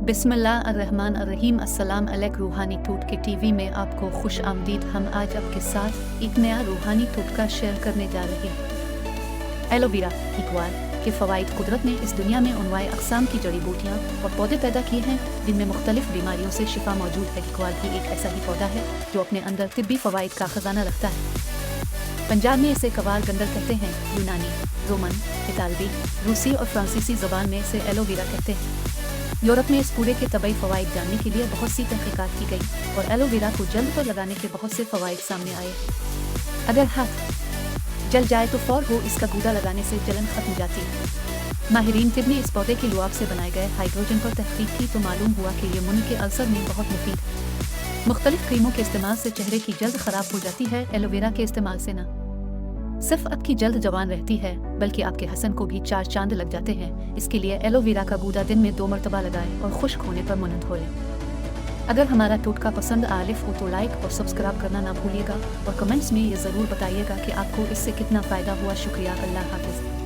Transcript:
बिस्मिल्लाहिर्रहमानिर्रहीम। अस्सलाम अलैकुम। रूहानी टोटके टीवी में आपको खुश आमदीद। हम आज आपके साथ एक नया रूहानी टोटका शेयर करने जा रहे हैं। एलोवेरा इकवाल के फ़वाइद। कुदरत ने इस दुनिया में अनवाए अक़साम की जड़ी बूटियाँ और पौधे पैदा किए हैं जिनमें मुख्तलिफ बीमारियों से शिफा मौजूद है। इकवाल भी एक ऐसा ही पौधा है जो अपने अंदर तिब्बी फ़वाइद का ख़जाना रखता है। पंजाब में इसे कवाल गंदल कहते हैं। यूनानी, रोमन, इतालवी, रूसी और फ्रांसीसी ज़बान में इसे एलोवेरा कहते हैं। यूरोप में इस पूरे के तबई फ़वाइद जानने के लिए बहुत सी तहक़ीक़ात की गई और एलोवेरा को जल्द पर लगाने के बहुत से फ़वाइद सामने आए। अगर हाथ जल जाए तो फ़ौर हो इसका गूदा लगाने से जलन ख़त्म हो जाती है। माहिरीन तिब ने इस पौधे के लुआब से बनाए गए हाइड्रोजन पर तहक़ीक़ की तो मालूम हुआ कि ये मुंह के अल्सर में बहुत मुफीद है। मुख्तलिफ क्रीमों के इस्तेमाल से चेहरे की जल्द ख़राब हो जाती है। एलोवेरा के इस्तेमाल से न सिर्फ आपकी जल्द जवान रहती है बल्कि आपके हसन को भी 4 चांद लग जाते हैं। इसके लिए एलोवेरा का गूदा दिन में 2 मरतबा लगाएं और खुश्क होने पर मुनद हो लें। अगर हमारा टोटका पसंद आलिफ हो तो लाइक और सब्सक्राइब करना ना भूलिएगा और कमेंट्स में ये ज़रूर बताइएगा कि आपको इससे कितना फ़ायदा हुआ। शुक्रिया। अल्लाह हाफ़िज़।